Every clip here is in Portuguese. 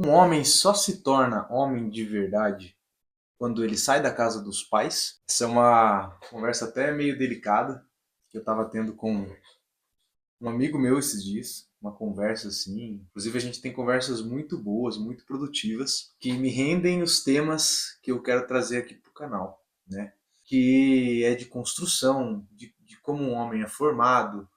Um homem só se torna homem de verdade quando ele sai da casa dos pais. Essa é uma conversa até meio delicada que eu estava tendo com um amigo meu esses dias. Uma conversa assim. Inclusive, a gente tem conversas muito boas, muito produtivas, que me rendem os temas que eu quero trazer aqui para o canal, né? Que é de construção, de como um homem é formado.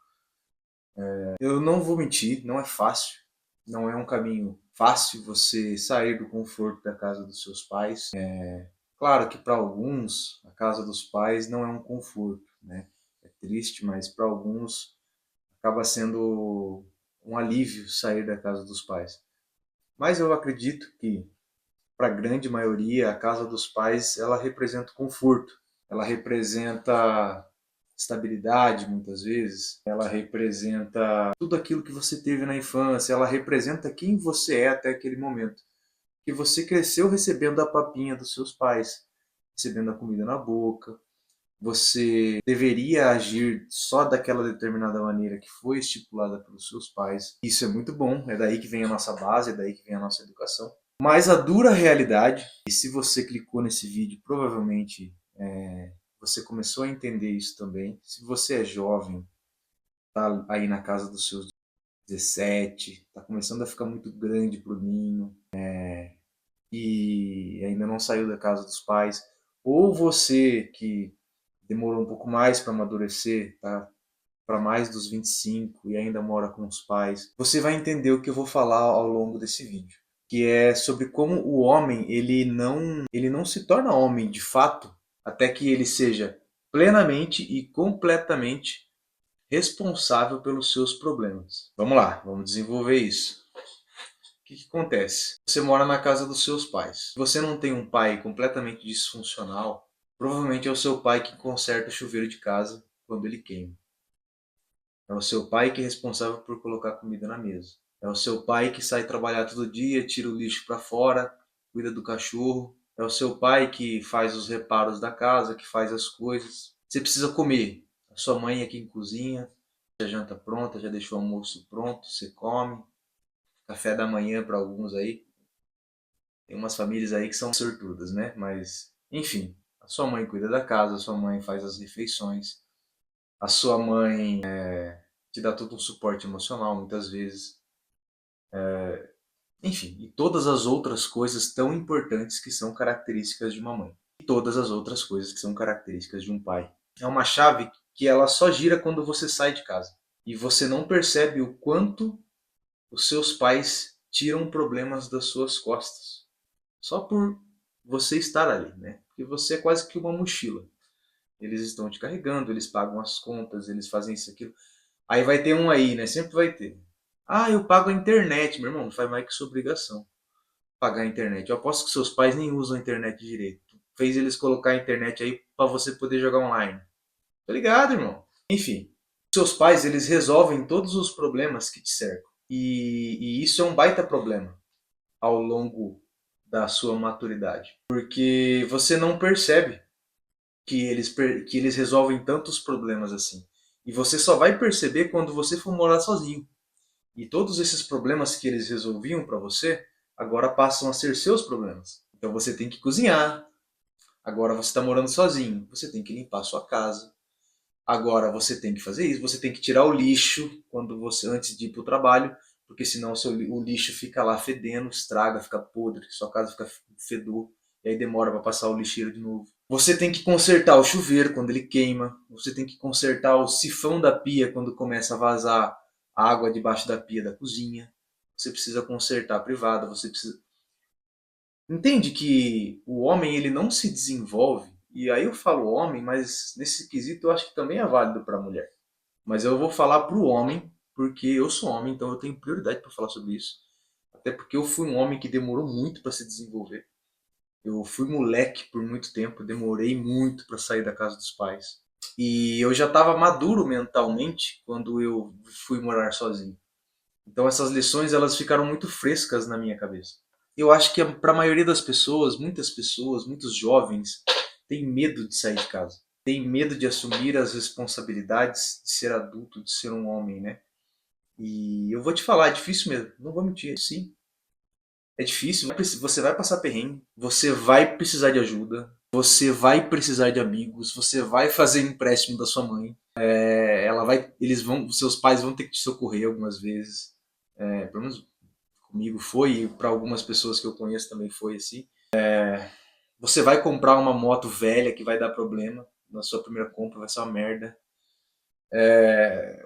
Eu não vou mentir, não é fácil. Não é um caminho fácil você sair do conforto da casa dos seus pais. Claro que para alguns a casa dos pais não é um conforto, né? É triste, mas para alguns acaba sendo um alívio sair da casa dos pais. Mas eu acredito que para a grande maioria a casa dos pais ela representa conforto, ela representa estabilidade muitas vezes, ela representa tudo aquilo que você teve na infância, ela representa quem você é até aquele momento. Que você cresceu recebendo a papinha dos seus pais, recebendo a comida na boca, você deveria agir só daquela determinada maneira que foi estipulada pelos seus pais. Isso é muito bom, é daí que vem a nossa base, é daí que vem a nossa educação. Mas a dura realidade, e se você clicou nesse vídeo, provavelmente você começou a entender isso também. Se você é jovem, tá aí na casa dos seus 17, tá começando a ficar muito grande pro ninho, e ainda não saiu da casa dos pais, ou você que demorou um pouco mais para amadurecer, tá? Para mais dos 25 e ainda mora com os pais, você vai entender o que eu vou falar ao longo desse vídeo, que é sobre como o homem ele não se torna homem de fato até que ele seja plenamente e completamente responsável pelos seus problemas. Vamos lá, vamos desenvolver isso. O que acontece? Você mora na casa dos seus pais. Se você não tem um pai completamente disfuncional, provavelmente é o seu pai que conserta o chuveiro de casa quando ele queima. É o seu pai que é responsável por colocar comida na mesa. É o seu pai que sai trabalhar todo dia, tira o lixo para fora, cuida do cachorro. É o seu pai que faz os reparos da casa, que faz as coisas. Você precisa comer. A sua mãe é quem cozinha, a janta pronta, já deixou o almoço pronto, você come. Café da manhã para alguns aí. Tem umas famílias aí que são sortudas, né? Mas, enfim, a sua mãe cuida da casa, a sua mãe faz as refeições, a sua mãe te dá todo um suporte emocional muitas vezes. Enfim, e todas as outras coisas tão importantes que são características de uma mãe. E todas as outras coisas que são características de um pai. É uma chave que ela só gira quando você sai de casa. E você não percebe o quanto os seus pais tiram problemas das suas costas. Só por você estar ali, né? Porque você é quase que uma mochila. Eles estão te carregando, eles pagam as contas, eles fazem isso, aquilo. Aí vai ter um aí, né? Sempre vai ter. Ah, eu pago a internet, meu irmão. Não faz mais que sua obrigação pagar a internet. Eu aposto que seus pais nem usam a internet direito. Fez eles colocar a internet aí para você poder jogar online. Tá ligado, irmão? Enfim, seus pais, eles resolvem todos os problemas que te cercam. E isso é um baita problema ao longo da sua maturidade. Porque você não percebe que eles resolvem tantos problemas assim. E você só vai perceber quando você for morar sozinho. E todos esses problemas que eles resolviam para você, agora passam a ser seus problemas. Então você tem que cozinhar. Agora você está morando sozinho. Você tem que limpar a sua casa. Agora você tem que fazer isso. Você tem que tirar o lixo quando você antes de ir para o trabalho, porque senão o lixo fica lá fedendo, estraga, fica podre, sua casa fica fedor. E aí demora para passar o lixeiro de novo. Você tem que consertar o chuveiro quando ele queima. Você tem que consertar o sifão da pia quando começa a vazar água debaixo da pia da cozinha. Você precisa consertar a privada. Você precisa. Entende que o homem ele não se desenvolve. E aí eu falo homem, mas nesse quesito eu acho que também é válido para a mulher. Mas eu vou falar para o homem, porque eu sou homem, então eu tenho prioridade para falar sobre isso. Até porque eu fui um homem que demorou muito para se desenvolver. Eu fui moleque por muito tempo, demorei muito para sair da casa dos pais. E eu já estava maduro mentalmente quando eu fui morar sozinho. Então essas lições elas ficaram muito frescas na minha cabeça. Eu acho que para a maioria das pessoas, muitos jovens têm medo de sair de casa. Têm medo de assumir as responsabilidades de ser adulto, de ser um homem, né? E eu vou te falar, é difícil mesmo, não vou mentir, sim. É difícil, você vai passar perrengue, você vai precisar de ajuda, você vai precisar de amigos, você vai fazer empréstimo da sua mãe, seus pais vão ter que te socorrer algumas vezes. Pelo menos comigo foi, e para algumas pessoas que eu conheço também foi assim. Você vai comprar uma moto velha que vai dar problema na sua primeira compra, vai ser uma merda.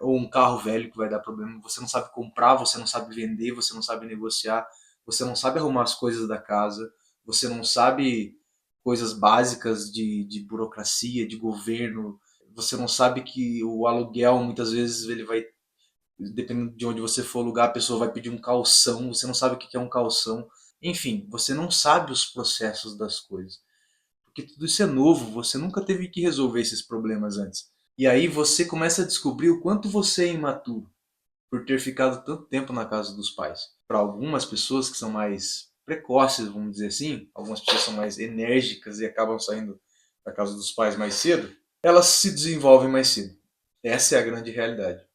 Ou um carro velho que vai dar problema. Você não sabe comprar, você não sabe vender, você não sabe negociar, você não sabe arrumar as coisas da casa, você não sabe coisas básicas de burocracia, de governo, você não sabe que o aluguel muitas vezes ele vai, dependendo de onde você for alugar, a pessoa vai pedir um calção, você não sabe o que é um calção. Enfim, você não sabe os processos das coisas. Porque tudo isso é novo, você nunca teve que resolver esses problemas antes. E aí você começa a descobrir o quanto você é imaturo por ter ficado tanto tempo na casa dos pais. Para algumas pessoas que são mais precoces, vamos dizer assim, algumas pessoas são mais enérgicas e acabam saindo da casa dos pais mais cedo, elas se desenvolvem mais cedo. Essa é a grande realidade.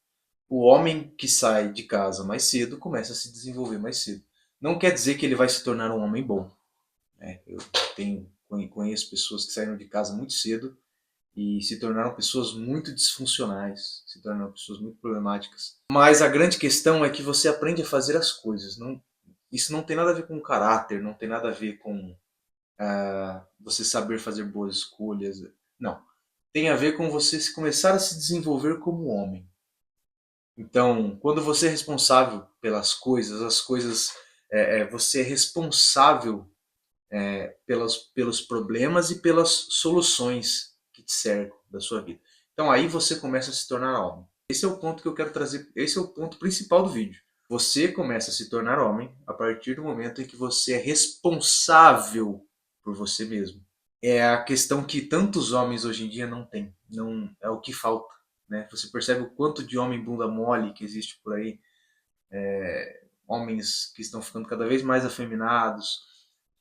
O homem que sai de casa mais cedo começa a se desenvolver mais cedo. Não quer dizer que ele vai se tornar um homem bom. Eu conheço pessoas que saíram de casa muito cedo e se tornaram pessoas muito disfuncionais, se tornaram pessoas muito problemáticas. Mas a grande questão é que você aprende a fazer as coisas. Não, isso não tem nada a ver com caráter, não tem nada a ver com você saber fazer boas escolhas. Não. Tem a ver com você começar a se desenvolver como homem. Então, quando você é responsável pelas coisas, as coisas. Você é responsável pelos problemas e pelas soluções que te cercam da sua vida. Então aí você começa a se tornar homem. Esse é o ponto que eu quero trazer, esse é o ponto principal do vídeo. Você começa a se tornar homem a partir do momento em que você é responsável por você mesmo. É a questão que tantos homens hoje em dia não têm, não é o que falta, né? Você percebe o quanto de homem bunda mole que existe por aí, homens que estão ficando cada vez mais afeminados,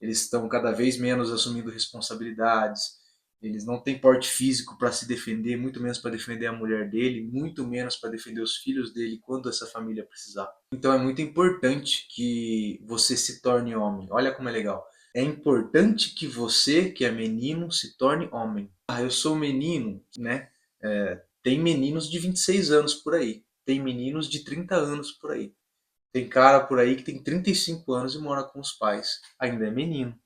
eles estão cada vez menos assumindo responsabilidades, eles não têm porte físico para se defender, muito menos para defender a mulher dele, muito menos para defender os filhos dele quando essa família precisar. Então é muito importante que você se torne homem. Olha como é legal. É importante que você, que é menino, se torne homem. Ah, eu sou menino, né? Tem meninos de 26 anos por aí. Tem meninos de 30 anos por aí. Tem cara por aí que tem 35 anos e mora com os pais. Ainda é menino.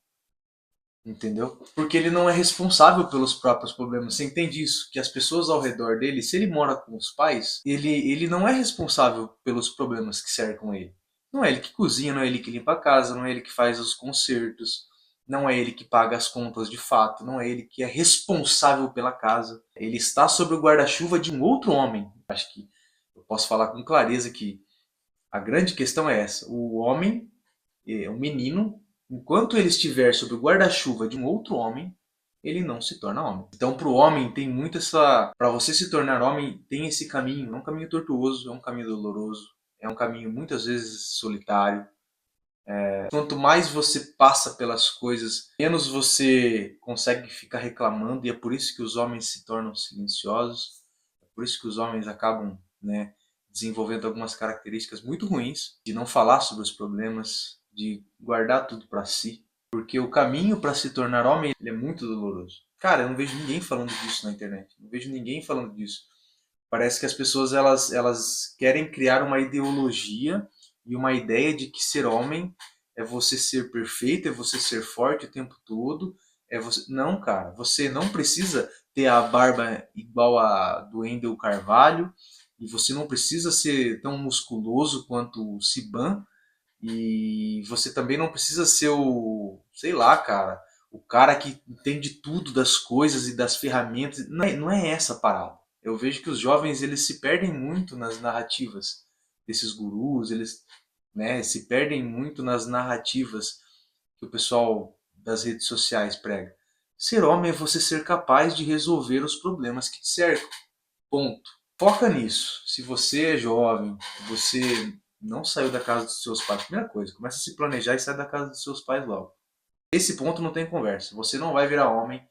Entendeu? Porque ele não é responsável pelos próprios problemas. Você entende isso? Que as pessoas ao redor dele, se ele mora com os pais, ele não é responsável pelos problemas que cercam ele. Não é ele que cozinha, não é ele que limpa a casa, não é ele que faz os concertos, não é ele que paga as contas de fato, não é ele que é responsável pela casa. Ele está sob o guarda-chuva de um outro homem. Acho que eu posso falar com clareza que a grande questão é essa. O homem, o menino, enquanto ele estiver sob o guarda-chuva de um outro homem, ele não se torna homem. Então, para o homem, tem muito essa. Para você se tornar homem, tem esse caminho. É um caminho tortuoso, é um caminho doloroso, é um caminho muitas vezes solitário. Quanto mais você passa pelas coisas, menos você consegue ficar reclamando, e é por isso que os homens se tornam silenciosos, é por isso que os homens acabam, né, desenvolvendo algumas características muito ruins, de não falar sobre os problemas, de guardar tudo para si, porque o caminho para se tornar homem ele é muito doloroso. Cara, eu não vejo ninguém falando disso na internet, não vejo ninguém falando disso. Parece que as pessoas elas querem criar uma ideologia e uma ideia de que ser homem é você ser perfeito, é você ser forte o tempo todo. Não, cara, você não precisa ter a barba igual a do Wendel Carvalho e você não precisa ser tão musculoso quanto o Siban e você também não precisa ser sei lá, cara, o cara que entende tudo das coisas e das ferramentas. Não é essa a parada. Eu vejo que os jovens eles se perdem muito nas narrativas desses gurus, eles, né, se perdem muito nas narrativas que o pessoal das redes sociais prega. Ser homem é você ser capaz de resolver os problemas que te cercam. Ponto. Foca nisso. Se você é jovem, você não saiu da casa dos seus pais, primeira coisa, começa a se planejar e sai da casa dos seus pais logo. Esse ponto não tem conversa. Você não vai virar homem,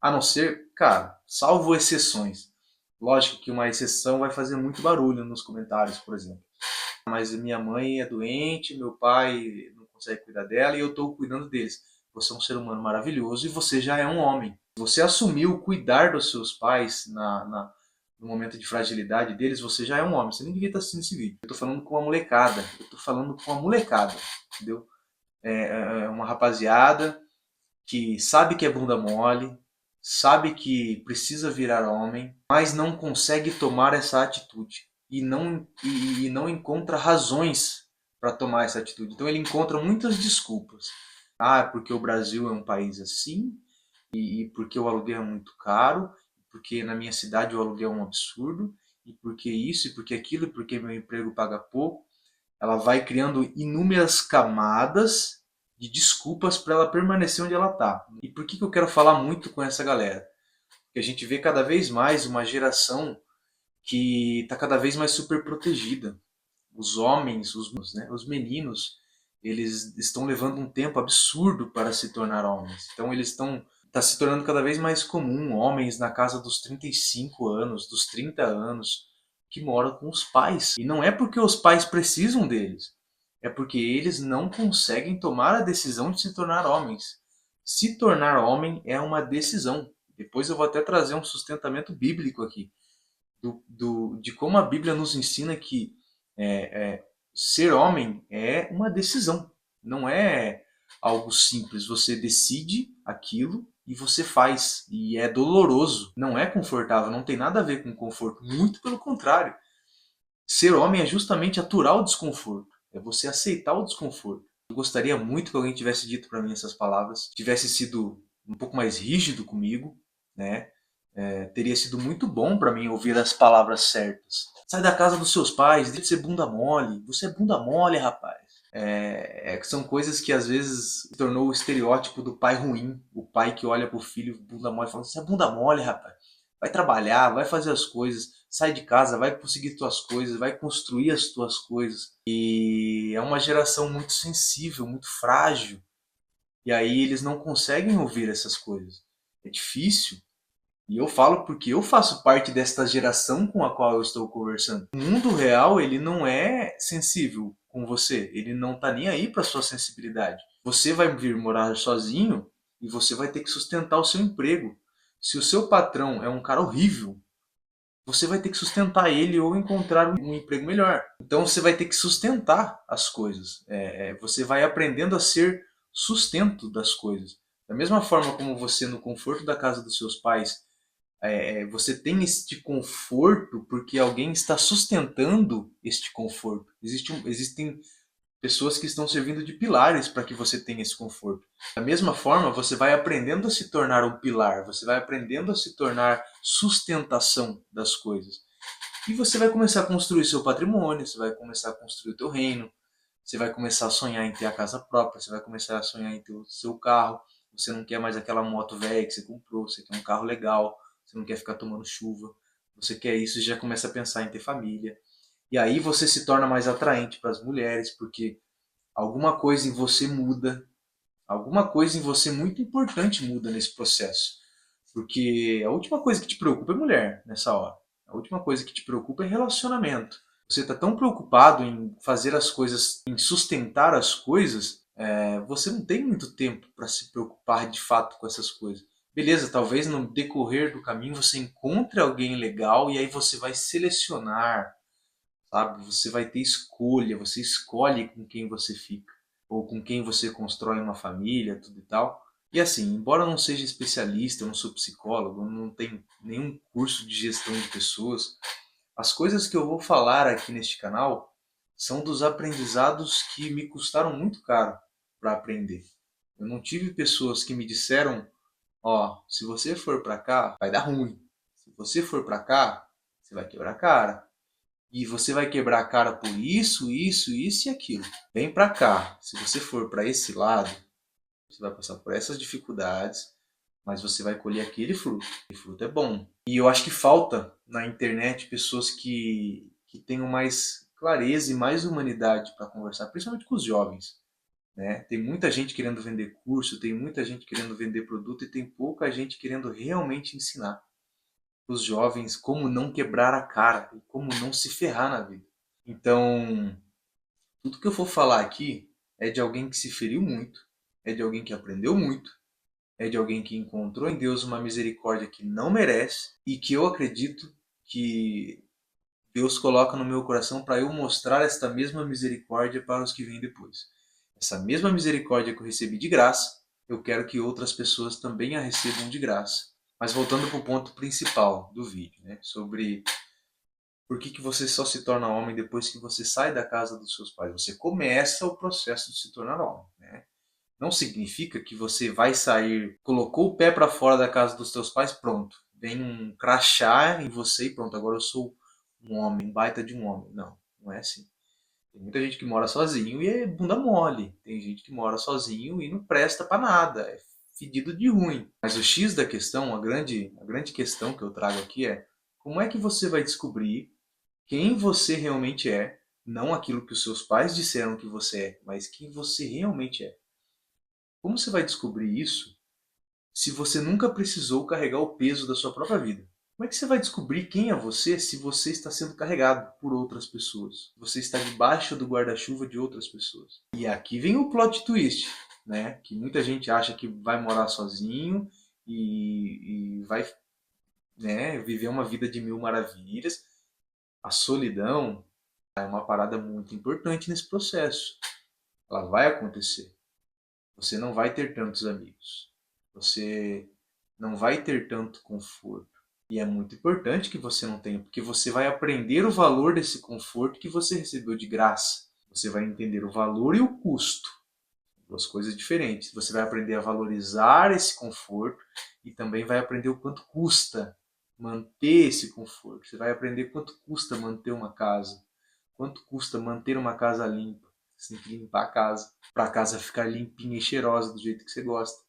a não ser, cara, salvo exceções. Lógico que uma exceção vai fazer muito barulho nos comentários, por exemplo. Mas minha mãe é doente, meu pai não consegue cuidar dela e eu estou cuidando deles. Você é um ser humano maravilhoso e você já é um homem. Você assumiu cuidar dos seus pais no momento de fragilidade deles, você já é um homem. Você nem devia estar assistindo esse vídeo. Eu tô falando com a molecada. Eu tô falando com a molecada, entendeu? É uma rapaziada que sabe que é bunda mole, sabe que precisa virar homem, mas não consegue tomar essa atitude. E não encontra razões para tomar essa atitude. Então ele encontra muitas desculpas. Ah, porque o Brasil é um país assim, e porque o aluguel é muito caro, porque na minha cidade o aluguel é um absurdo, e porque isso, e porque aquilo, e porque meu emprego paga pouco. Ela vai criando inúmeras camadas de desculpas para ela permanecer onde ela está. E por que eu quero falar muito com essa galera? Porque a gente vê cada vez mais uma geração que está cada vez mais super protegida. Os homens, os meninos, eles estão levando um tempo absurdo para se tornar homens. Então eles estão está se tornando cada vez mais comum homens na casa dos 35 anos, dos 30 anos, que moram com os pais. E não é porque os pais precisam deles, é porque eles não conseguem tomar a decisão de se tornar homens. Se tornar homem é uma decisão. Depois eu vou até trazer um sustentamento bíblico aqui, de como a Bíblia nos ensina que ser homem é uma decisão, não é algo simples. Você decide aquilo e você faz. E é doloroso, não é confortável, não tem nada a ver com conforto. Muito pelo contrário. Ser homem é justamente aturar o desconforto, é você aceitar o desconforto. Eu gostaria muito que alguém tivesse dito para mim essas palavras, tivesse sido um pouco mais rígido comigo, né? Teria sido muito bom para mim ouvir as palavras certas. Sai da casa dos seus pais, deixa de ser bunda mole. Você é bunda mole, rapaz. São coisas que às vezes se tornou o estereótipo do pai ruim. O pai que olha pro filho bunda mole e fala: você é bunda mole, rapaz. Vai trabalhar, vai fazer as coisas, sai de casa, vai conseguir tuas coisas, vai construir as tuas coisas. E é uma geração muito sensível, muito frágil. E aí eles não conseguem ouvir essas coisas. É difícil. E eu falo porque eu faço parte desta geração com a qual eu estou conversando. O mundo real, ele não é sensível com você. Ele não tá nem aí para sua sensibilidade. Você vai vir morar sozinho e você vai ter que sustentar o seu emprego. Se o seu patrão é um cara horrível, você vai ter que sustentar ele ou encontrar um emprego melhor. Então você vai ter que sustentar as coisas. Você vai aprendendo a ser sustento das coisas. Da mesma forma como você, no conforto da casa dos seus pais, você tem este conforto porque alguém está sustentando este conforto. Existem pessoas que estão servindo de pilares para que você tenha esse conforto. Da mesma forma, você vai aprendendo a se tornar um pilar, você vai aprendendo a se tornar sustentação das coisas. E você vai começar a construir seu patrimônio, você vai começar a construir o teu reino, você vai começar a sonhar em ter a casa própria, você vai começar a sonhar em ter o seu carro, você não quer mais aquela moto velha que você comprou, você quer um carro legal, você não quer ficar tomando chuva, você quer isso e já começa a pensar em ter família. E aí você se torna mais atraente para as mulheres, porque alguma coisa em você muda, alguma coisa em você muito importante muda nesse processo. Porque a última coisa que te preocupa é mulher nessa hora. A última coisa que te preocupa é relacionamento. Você está tão preocupado em fazer as coisas, em sustentar as coisas, você não tem muito tempo para se preocupar de fato com essas coisas. Beleza, talvez no decorrer do caminho você encontre alguém legal e aí você vai selecionar, sabe? Você vai ter escolha, você escolhe com quem você fica, ou com quem você constrói uma família, tudo e tal. E assim, embora eu não seja especialista, eu não sou psicólogo, eu não tenho nenhum curso de gestão de pessoas, as coisas que eu vou falar aqui neste canal são dos aprendizados que me custaram muito caro para aprender. Eu não tive pessoas que me disseram: ó, se você for para cá, vai dar ruim. Se você for para cá, você vai quebrar a cara. E você vai quebrar a cara por isso, isso, isso e aquilo. Vem para cá. Se você for para esse lado, você vai passar por essas dificuldades, mas você vai colher aquele fruto. E fruto é bom. E eu acho que falta na internet pessoas que tenham mais clareza e mais humanidade para conversar, principalmente com os jovens. Né? Tem muita gente querendo vender curso, tem muita gente querendo vender produto e tem pouca gente querendo realmente ensinar os jovens como não quebrar a cara e como não se ferrar na vida. Então, tudo que eu for falar aqui é de alguém que se feriu muito, é de alguém que aprendeu muito, é de alguém que encontrou em Deus uma misericórdia que não merece e que eu acredito que Deus coloca no meu coração para eu mostrar esta mesma misericórdia para os que vêm depois. Essa mesma misericórdia que eu recebi de graça, eu quero que outras pessoas também a recebam de graça. Mas voltando para o ponto principal do vídeo, né, sobre por que você só se torna homem depois que você sai da casa dos seus pais. Você começa o processo de se tornar homem, né? Não significa que você vai sair, colocou o pé para fora da casa dos seus pais, pronto. Vem um crachá em você e pronto, agora eu sou um homem, um baita de um homem. Não, não é assim. Tem muita gente que mora sozinho e é bunda mole. Tem gente que mora sozinho e não presta para nada, é fedido de ruim. Mas o X da questão, a grande questão que eu trago aqui é como é que você vai descobrir quem você realmente é, não aquilo que os seus pais disseram que você é, mas quem você realmente é. Como você vai descobrir isso se você nunca precisou carregar o peso da sua própria vida? Como é que você vai descobrir quem é você se você está sendo carregado por outras pessoas? Você está debaixo do guarda-chuva de outras pessoas. E aqui vem o plot twist, né? Que muita gente acha que vai morar sozinho e vai, né, viver uma vida de mil maravilhas. A solidão é uma parada muito importante nesse processo. Ela vai acontecer. Você não vai ter tantos amigos. Você não vai ter tanto conforto. E é muito importante que você não tenha, porque você vai aprender o valor desse conforto que você recebeu de graça. Você vai entender o valor e o custo. Duas coisas diferentes. Você vai aprender a valorizar esse conforto e também vai aprender o quanto custa manter esse conforto. Você vai aprender quanto custa manter uma casa. Quanto custa manter uma casa limpa? Você tem que limpar a casa, para a casa ficar limpinha e cheirosa do jeito que você gosta.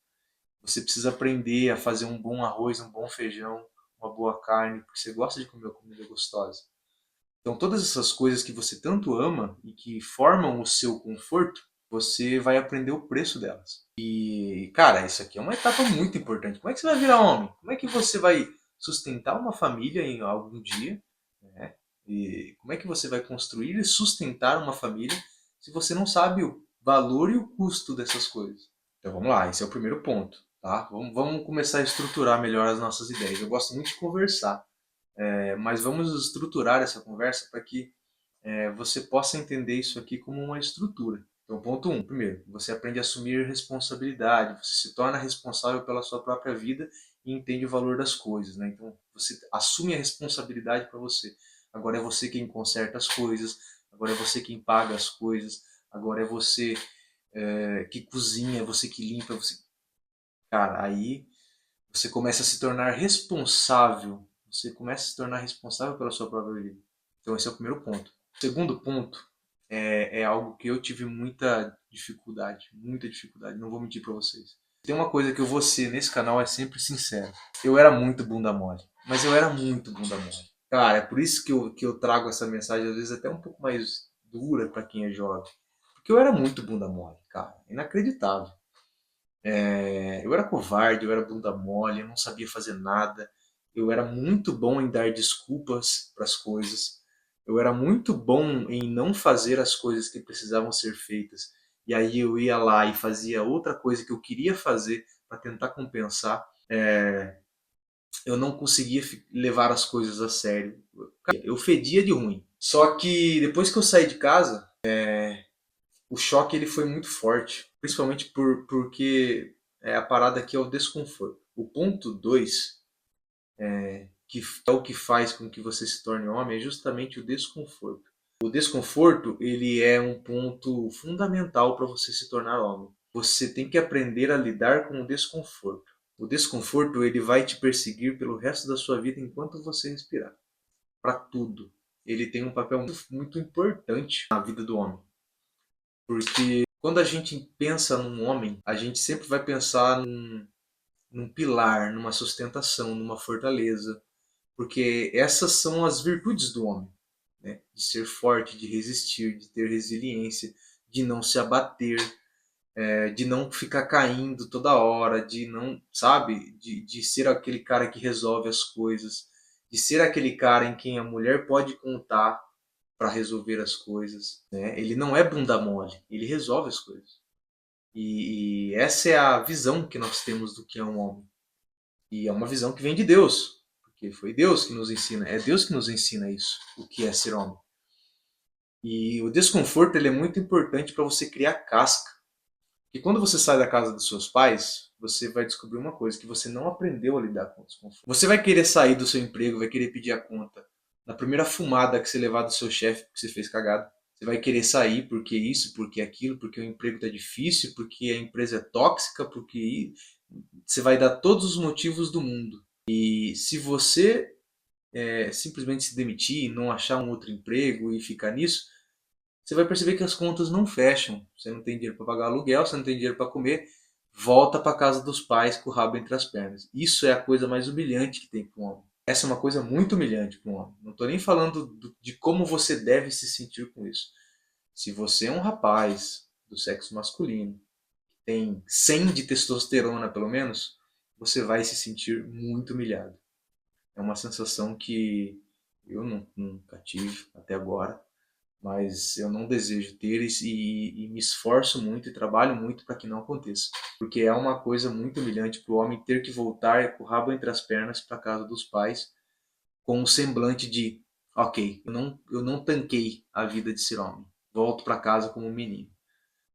Você precisa aprender a fazer um bom arroz, um bom feijão, uma boa carne, porque você gosta de comer uma comida gostosa. Então, todas essas coisas que você tanto ama e que formam o seu conforto, você vai aprender o preço delas. E, cara, isso aqui é uma etapa muito importante. Como é que você vai virar homem? Como é que você vai sustentar uma família em algum dia, né? E como é que você vai construir e sustentar uma família se você não sabe o valor e o custo dessas coisas? Então vamos lá, esse é o primeiro ponto, tá? Vamos começar a estruturar melhor as nossas ideias. Eu gosto muito de conversar, mas vamos estruturar essa conversa para que você possa entender isso aqui como uma estrutura. Então, ponto um, primeiro, você aprende a assumir responsabilidade, você se torna responsável pela sua própria vida e entende o valor das coisas, né? Então, você assume a responsabilidade para você. Agora é você quem conserta as coisas, agora é você quem paga as coisas, agora é você que cozinha, é você que limpa, você... Cara, aí você começa a se tornar responsável, você começa a se tornar responsável pela sua própria vida. Então, esse é o primeiro ponto. O segundo ponto é algo que eu tive muita dificuldade, não vou mentir para vocês. Tem uma coisa que eu vou ser nesse canal é sempre sincero. Eu era muito bunda mole, mas eu era muito bunda mole. Cara, é por isso que eu trago essa mensagem às vezes até um pouco mais dura para quem é jovem. Porque eu era muito bunda mole, cara, inacreditável. Eu era covarde, eu era bunda mole, eu não sabia fazer nada. Eu era muito bom em dar desculpas para as coisas. Eu era muito bom em não fazer as coisas que precisavam ser feitas. E aí eu ia lá e fazia outra coisa que eu queria fazer para tentar compensar. Eu não conseguia levar as coisas a sério. Eu fedia de ruim. Só que depois que eu saí de casa, o choque ele foi muito forte, principalmente porque a parada aqui é o desconforto. O ponto 2, que é o que faz com que você se torne homem, é justamente o desconforto. O desconforto ele é um ponto fundamental para você se tornar homem. Você tem que aprender a lidar com o desconforto. O desconforto ele vai te perseguir pelo resto da sua vida enquanto você respirar. Para tudo. Ele tem um papel muito importante na vida do homem. Porque quando a gente pensa num homem, a gente sempre vai pensar num pilar, numa sustentação, numa fortaleza. Porque essas são as virtudes do homem, né? De ser forte, de resistir, de ter resiliência, de não se abater, de não ficar caindo toda hora, de não, sabe? De ser aquele cara que resolve as coisas, de ser aquele cara em quem a mulher pode contar, para resolver as coisas, né? Ele não é bunda mole, ele resolve as coisas. E essa é a visão que nós temos do que é um homem. E é uma visão que vem de Deus, porque foi Deus que nos ensina, é Deus que nos ensina isso, o que é ser homem. E o desconforto ele é muito importante para você criar casca. E quando você sai da casa dos seus pais, você vai descobrir uma coisa, que você não aprendeu a lidar com o desconforto. Você vai querer sair do seu emprego, vai querer pedir a conta. Na primeira fumada que você levar do seu chefe, porque você fez cagada. Você vai querer sair porque isso, porque aquilo, porque o emprego está difícil, porque a empresa é tóxica, porque você vai dar todos os motivos do mundo. E se você simplesmente se demitir, não achar um outro emprego e ficar nisso, você vai perceber que as contas não fecham. Você não tem dinheiro para pagar aluguel, você não tem dinheiro para comer, volta para casa dos pais com o rabo entre as pernas. Isso é a coisa mais humilhante que tem para um homem. Essa é uma coisa muito humilhante para um homem. Não estou nem falando de como você deve se sentir com isso. Se você é um rapaz do sexo masculino, tem 100 de testosterona pelo menos, você vai se sentir muito humilhado. É uma sensação que eu nunca tive até agora, mas eu não desejo ter e me esforço muito e trabalho muito para que não aconteça. Porque é uma coisa muito humilhante para o homem ter que voltar com o rabo entre as pernas para a casa dos pais com um semblante de ok, eu não tanquei a vida de ser homem, volto para casa como um menino.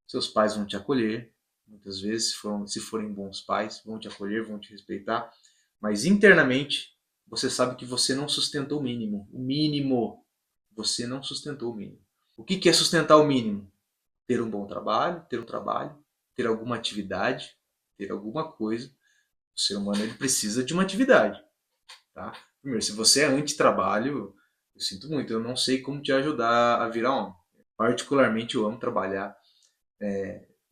Seus pais vão te acolher, muitas vezes, se forem bons pais, vão te acolher, vão te respeitar, mas internamente você sabe que você não sustentou o mínimo. O mínimo, você não sustentou o mínimo. O que é sustentar o mínimo? Ter um bom trabalho, ter alguma atividade, ter alguma coisa. O ser humano ele precisa de uma atividade. Tá? Primeiro, se você é anti-trabalho, eu sinto muito, eu não sei como te ajudar a virar homem. Particularmente eu amo trabalhar.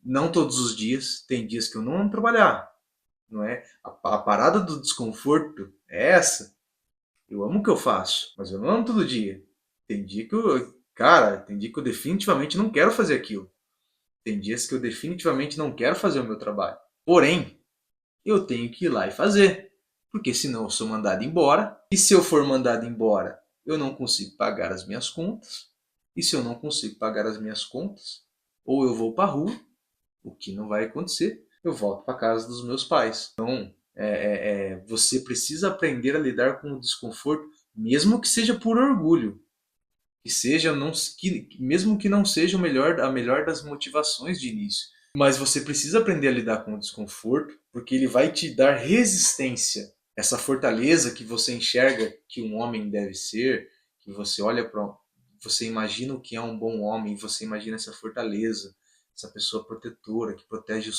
Não todos os dias, tem dias que eu não amo trabalhar. Não é? A parada do desconforto é essa. Eu amo o que eu faço, mas eu não amo todo dia. Tem dia que tem dia que eu definitivamente não quero fazer aquilo. Tem dias que eu definitivamente não quero fazer o meu trabalho. Porém, eu tenho que ir lá e fazer. Porque senão eu sou mandado embora. E se eu for mandado embora, eu não consigo pagar as minhas contas. E se eu não consigo pagar as minhas contas, ou eu vou para a rua, o que não vai acontecer, eu volto para casa dos meus pais. Então, você precisa aprender a lidar com o desconforto, mesmo que seja por orgulho, que seja não, mesmo que não seja a melhor das motivações de início. Mas você precisa aprender a lidar com o desconforto, porque ele vai te dar resistência, essa fortaleza que você enxerga que um homem deve ser, que você olha para, você imagina o que é um bom homem, você imagina essa fortaleza, essa pessoa protetora que protege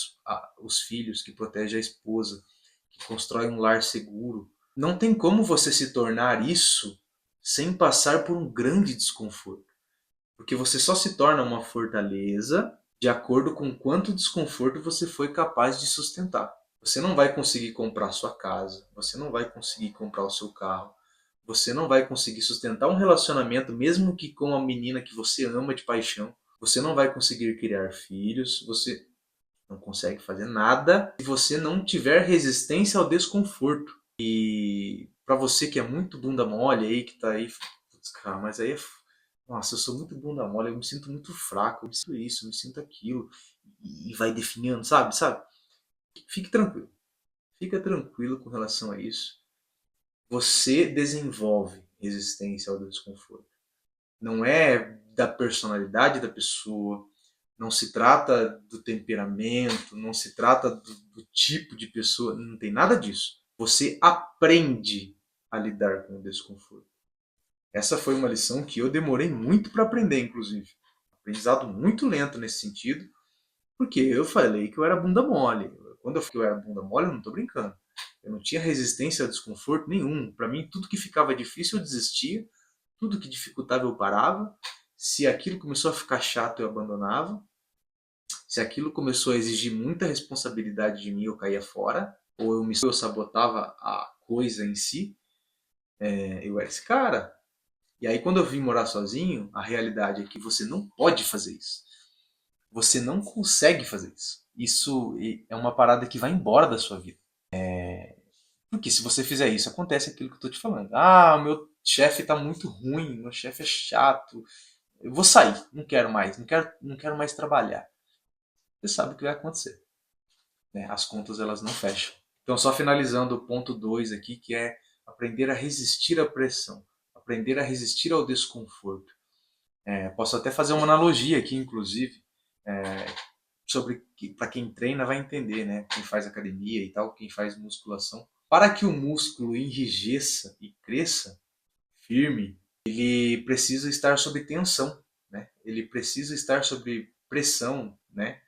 os filhos, que protege a esposa, que constrói um lar seguro. Não tem como você se tornar isso sem passar por um grande desconforto. Porque você só se torna uma fortaleza de acordo com quanto desconforto você foi capaz de sustentar. Você não vai conseguir comprar sua casa, você não vai conseguir comprar o seu carro, você não vai conseguir sustentar um relacionamento, mesmo que com a menina que você ama de paixão. Você não vai conseguir criar filhos, você não consegue fazer nada se você não tiver resistência ao desconforto. E para você que é muito bunda mole aí, que tá aí, putz, cara, mas aí nossa, eu sou muito bunda mole, eu me sinto muito fraco, eu me sinto isso, eu me sinto aquilo, e vai definindo, sabe? Fique tranquilo. Fica tranquilo com relação a isso. Você desenvolve resistência ao desconforto. Não é da personalidade da pessoa, não se trata do temperamento, não se trata do tipo de pessoa, não tem nada disso. Você aprende a lidar com o desconforto. Essa foi uma lição que eu demorei muito para aprender, inclusive. Aprendizado muito lento nesse sentido, porque eu falei que eu era bunda mole. Quando eu falei que eu era bunda mole, eu não estou brincando. Eu não tinha resistência ao desconforto nenhum. Para mim, tudo que ficava difícil eu desistia, tudo que dificultava eu parava. Se aquilo começou a ficar chato, eu abandonava. Se aquilo começou a exigir muita responsabilidade de mim, eu caía fora. Ou eu sabotava a coisa em si. Eu era esse cara. E aí, quando eu vim morar sozinho, a realidade é que você não pode fazer isso. Você não consegue fazer isso. Isso é uma parada que vai embora da sua vida. Porque se você fizer isso, acontece aquilo que eu estou te falando. Ah, chefe tá muito ruim, meu chefe é chato, eu vou sair, não quero mais, não quero mais trabalhar. Você sabe o que vai acontecer, né? As contas elas não fecham. Então, só finalizando o ponto 2 aqui, que é aprender a resistir à pressão, aprender a resistir ao desconforto. Posso até fazer uma analogia aqui, inclusive, sobre que para quem treina vai entender, né? Quem faz academia e tal, quem faz musculação. Para que o músculo enrijeça e cresça firme, ele precisa estar sob tensão, né? Ele precisa estar sob pressão, né?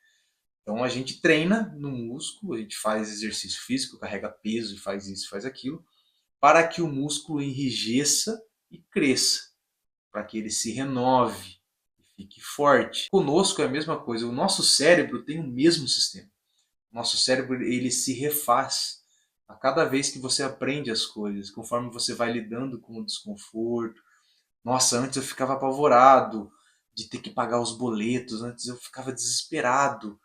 Então a gente treina no músculo, a gente faz exercício físico, carrega peso e faz isso, faz aquilo, para que o músculo enrijeça e cresça, para que ele se renove e fique forte. Conosco é a mesma coisa, o nosso cérebro tem o mesmo sistema. O nosso cérebro ele se refaz a cada vez que você aprende as coisas, conforme você vai lidando com o desconforto. Nossa, antes eu ficava apavorado de ter que pagar os boletos, antes eu ficava desesperado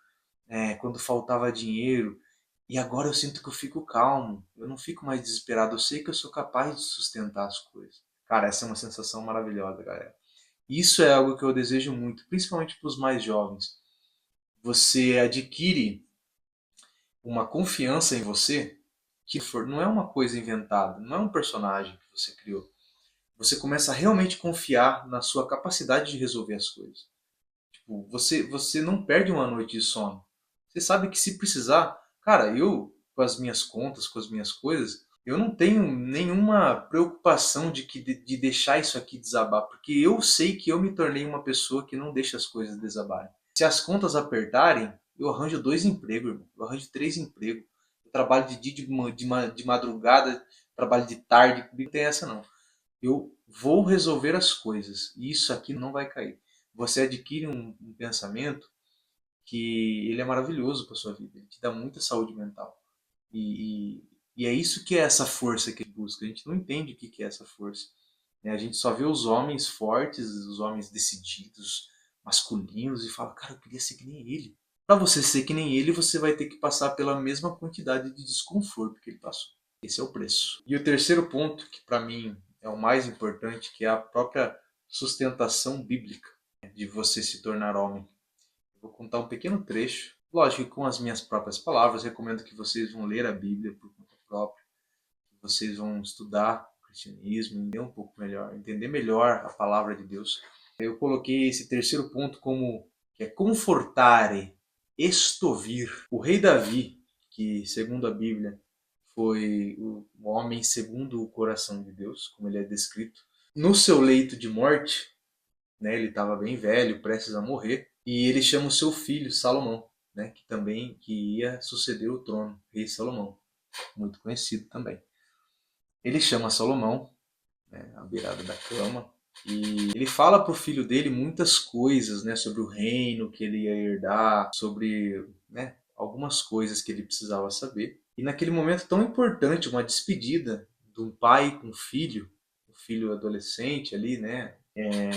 quando faltava dinheiro. E agora eu sinto que eu fico calmo, eu não fico mais desesperado, eu sei que eu sou capaz de sustentar as coisas. Cara, essa é uma sensação maravilhosa, galera. Isso é algo que eu desejo muito, principalmente para os mais jovens. Você adquire uma confiança em você que não é uma coisa inventada, não é um personagem que você criou. Você começa a realmente confiar na sua capacidade de resolver as coisas. Tipo, você não perde uma noite de sono. Você sabe que se precisar, cara, eu com as minhas contas, com as minhas coisas, eu não tenho nenhuma preocupação de deixar isso aqui desabar, porque eu sei que eu me tornei uma pessoa que não deixa as coisas desabarem. Se as contas apertarem, eu arranjo 2 empregos, irmão. Eu arranjo 3 empregos. Eu trabalho de dia, de madrugada, trabalho de tarde, não tem essa não. Eu vou resolver as coisas e isso aqui não vai cair. Você adquire um pensamento que ele é maravilhoso para sua vida, ele te dá muita saúde mental. E é isso que é essa força que a gente busca. A gente não entende o que é essa força, né? A gente só vê os homens fortes, os homens decididos, masculinos, e fala, cara, eu queria ser que nem ele. Para você ser que nem ele, você vai ter que passar pela mesma quantidade de desconforto que ele passou. Esse é o preço. E o terceiro ponto, que para mim é o mais importante, que é a própria sustentação bíblica, né, de você se tornar homem. Eu vou contar um pequeno trecho, lógico que com as minhas próprias palavras. Recomendo que vocês vão ler a Bíblia por conta própria, que vocês vão estudar o cristianismo, entender um pouco melhor, entender melhor a palavra de Deus. Eu coloquei esse terceiro ponto como que é confortare, estovir. O rei Davi, que segundo a Bíblia foi o homem segundo o coração de Deus, como ele é descrito, no seu leito de morte, né, ele estava bem velho, prestes a morrer, e ele chama o seu filho Salomão, né, que ia suceder o trono, rei Salomão, muito conhecido também. Ele chama Salomão, né, à beirada da cama, e ele fala para o filho dele muitas coisas, né, sobre o reino que ele ia herdar, sobre, né, algumas coisas que ele precisava saber. E naquele momento tão importante, uma despedida de um pai com um filho adolescente ali, né,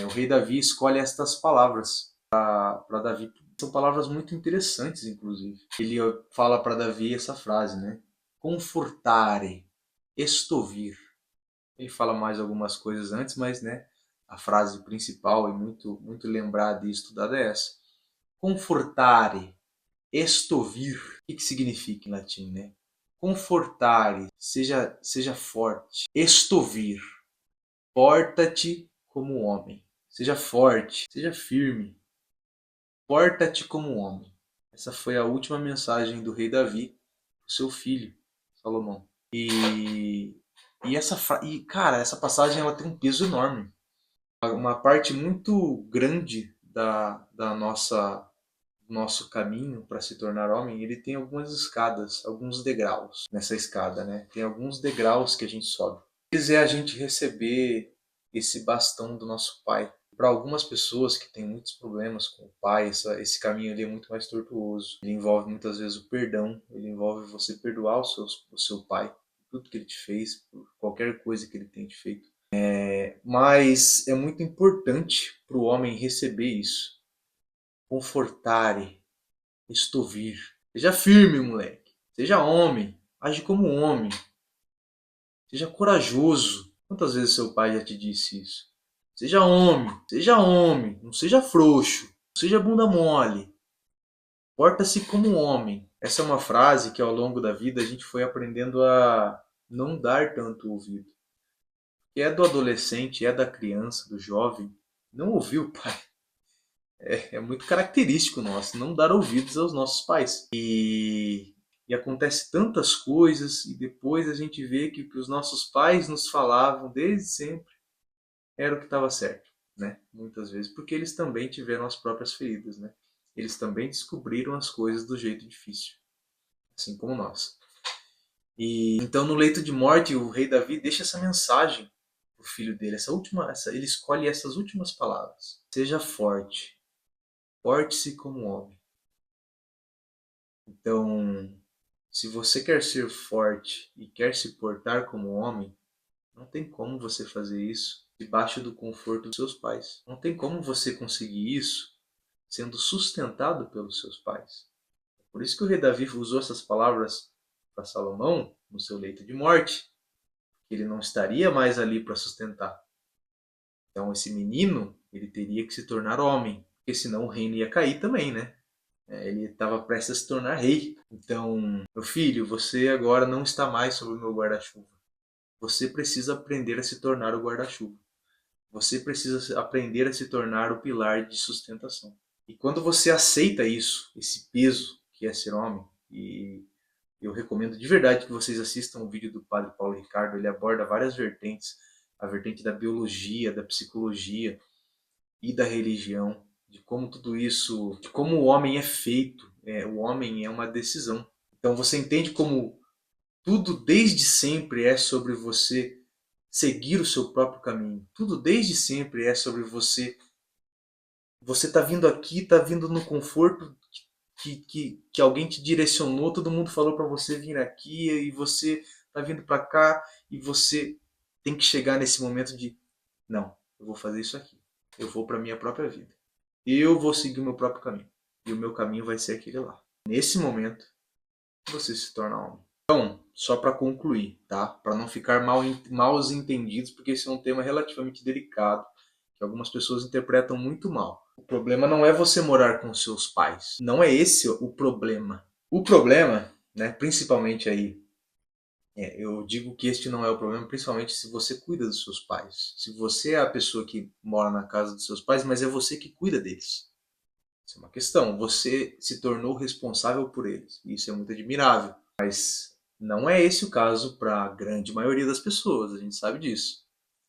o rei Davi escolhe estas palavras para Davi. São palavras muito interessantes, inclusive. Ele fala para Davi essa frase, né? Confortare, estovir. Ele fala mais algumas coisas antes, mas, né, a frase principal e muito lembrada e estudada é essa. Confortare, estovir. O que significa em latim, né? Confortare, seja forte. Estovir, porta-te como homem. Seja forte, seja firme. Porta-te como homem. Essa foi a última mensagem do rei Davi para o seu filho, Salomão. Cara, essa passagem ela tem um peso enorme. Uma parte muito grande da nosso caminho para se tornar homem, ele tem algumas escadas, alguns degraus nessa escada, né? Tem alguns degraus que a gente sobe. Eles é a gente receber esse bastão do nosso pai. Para algumas pessoas que têm muitos problemas com o pai, esse caminho ali é muito mais tortuoso. Ele envolve muitas vezes o perdão, ele envolve você perdoar o seu pai, por tudo que ele te fez, por qualquer coisa que ele tenha te feito. Mas é muito importante para o homem receber isso. Confortare, estovir. Seja firme, moleque. Seja homem. Age como homem. Seja corajoso. Quantas vezes seu pai já te disse isso? Seja homem, não seja frouxo, não seja bunda mole. Porta-se como um homem. Essa é uma frase que ao longo da vida a gente foi aprendendo a não dar tanto ouvido. Que é do adolescente, é da criança, do jovem. Não ouvir o pai. É muito característico nosso, não dar ouvidos aos nossos pais. E acontece tantas coisas e depois a gente vê que o que os nossos pais nos falavam desde sempre era o que estava certo, né? Muitas vezes, porque eles também tiveram as próprias feridas, né? Eles também descobriram as coisas do jeito difícil, assim como nós. E então no leito de morte o rei Davi deixa essa mensagem pro filho dele, ele escolhe essas últimas palavras: seja forte, porte-se como homem. Então, se você quer ser forte e quer se portar como homem, não tem como você fazer isso debaixo do conforto dos seus pais. Não tem como você conseguir isso sendo sustentado pelos seus pais. Por isso que o rei Davi usou essas palavras para Salomão no seu leito de morte, que ele não estaria mais ali para sustentar. Então esse menino, ele teria que se tornar homem, porque senão o reino ia cair também, né? Ele estava prestes a se tornar rei. Então, meu filho, você agora não está mais sob o meu guarda-chuva. Você precisa aprender a se tornar o guarda-chuva. Você precisa aprender a se tornar o pilar de sustentação. E quando você aceita isso, esse peso que é ser homem, e eu recomendo de verdade que vocês assistam o vídeo do Padre Paulo Ricardo, ele aborda várias vertentes, a vertente da biologia, da psicologia e da religião, de como tudo isso, de como o homem é feito, o homem é uma decisão. Então você entende como tudo desde sempre é sobre você seguir o seu próprio caminho. Tudo desde sempre é sobre você. Você está vindo aqui, está vindo no conforto que alguém te direcionou, todo mundo falou para você vir aqui e você está vindo para cá e você tem que chegar nesse momento de não, eu vou fazer isso aqui. Eu vou para minha própria vida. Eu vou seguir o meu próprio caminho. E o meu caminho vai ser aquele lá. Nesse momento, você se torna homem. Então, só para concluir, tá? Para não ficar mal entendidos, porque esse é um tema relativamente delicado, que algumas pessoas interpretam muito mal. O problema não é você morar com seus pais. Não é esse o problema. O problema, né, principalmente aí, eu digo que este não é o problema, principalmente se você cuida dos seus pais. Se você é a pessoa que mora na casa dos seus pais, mas é você que cuida deles. Isso é uma questão. Você se tornou responsável por eles. Isso é muito admirável. Mas não é esse o caso para a grande maioria das pessoas, a gente sabe disso.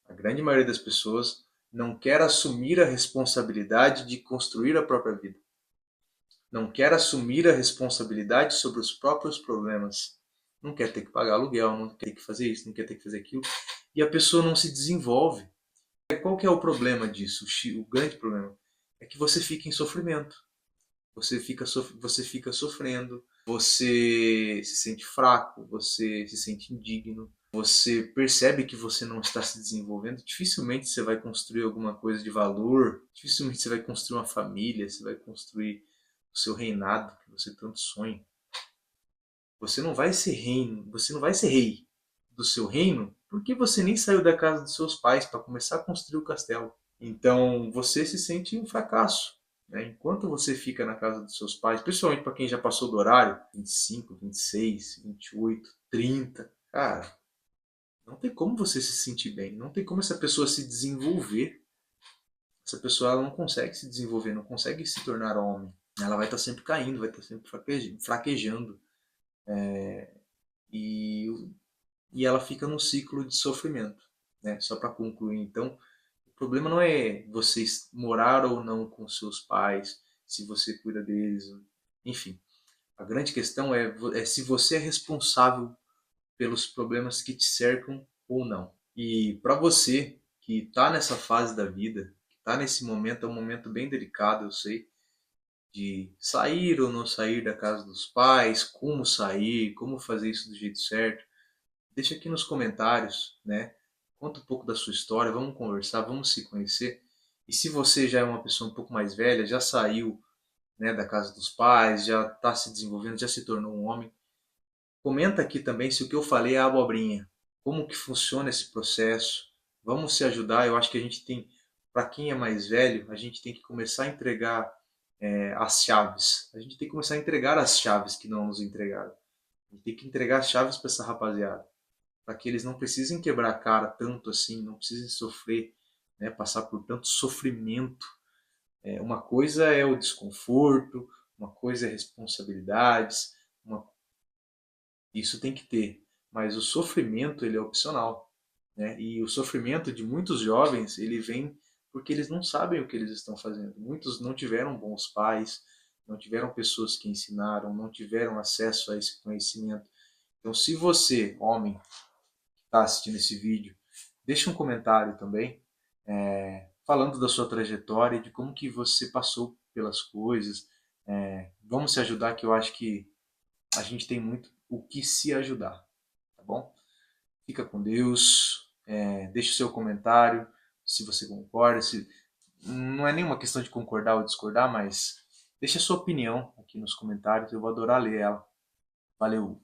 A grande maioria das pessoas não quer assumir a responsabilidade de construir a própria vida. Não quer assumir a responsabilidade sobre os próprios problemas. Não quer ter que pagar aluguel, não quer ter que fazer isso, não quer ter que fazer aquilo. E a pessoa não se desenvolve. Qual que é o problema disso? O grande problema é que você fica em sofrimento. Você fica sofrendo, você se sente fraco, você se sente indigno, você percebe que você não está se desenvolvendo. Dificilmente você vai construir alguma coisa de valor, dificilmente você vai construir uma família, você vai construir o seu reinado que você tanto sonha. Você não vai ser reino, você não vai ser rei do seu reino porque você nem saiu da casa dos seus pais para começar a construir o castelo. Então você se sente um fracasso. Né? Enquanto você fica na casa dos seus pais, principalmente para quem já passou do horário, 25, 26, 28, 30, cara, não tem como você se sentir bem, não tem como essa pessoa se desenvolver. Essa pessoa ela não consegue se desenvolver, não consegue se tornar homem. Ela vai estar sempre caindo, vai estar sempre fraquejando. E, e ela fica num ciclo de sofrimento. Né? Só para concluir, então, o problema não é você morar ou não com seus pais, se você cuida deles, enfim. A grande questão é se você é responsável pelos problemas que te cercam ou não. E para você que está nessa fase da vida, que está nesse momento, é um momento bem delicado, eu sei, de sair ou não sair da casa dos pais, como sair, como fazer isso do jeito certo. Deixa aqui nos comentários, né? Conta um pouco da sua história, vamos conversar, vamos se conhecer. E se você já é uma pessoa um pouco mais velha, já saiu, né, da casa dos pais, já está se desenvolvendo, já se tornou um homem, comenta aqui também se o que eu falei é abobrinha. Como que funciona esse processo? Vamos se ajudar. Eu acho que a gente tem, para quem é mais velho, a gente tem que começar a entregar as chaves. A gente tem que começar a entregar as chaves que não nos entregaram. A gente tem que entregar as chaves para essa rapaziada, para que eles não precisem quebrar a cara tanto assim, não precisem sofrer, né, passar por tanto sofrimento. Uma coisa é o desconforto, uma coisa é responsabilidades, uma... isso tem que ter, mas o sofrimento ele é opcional, né? E o sofrimento de muitos jovens ele vem porque eles não sabem o que eles estão fazendo. Muitos não tiveram bons pais, não tiveram pessoas que ensinaram, não tiveram acesso a esse conhecimento. Então, se você, homem, está assistindo esse vídeo, deixe um comentário também, falando da sua trajetória, de como que você passou pelas coisas. Vamos se ajudar, que eu acho que a gente tem muito o que se ajudar, tá bom? Fica com Deus, deixe o seu comentário, se você concorda, se... não é nenhuma questão de concordar ou discordar, mas deixe a sua opinião aqui nos comentários, eu vou adorar ler ela. Valeu!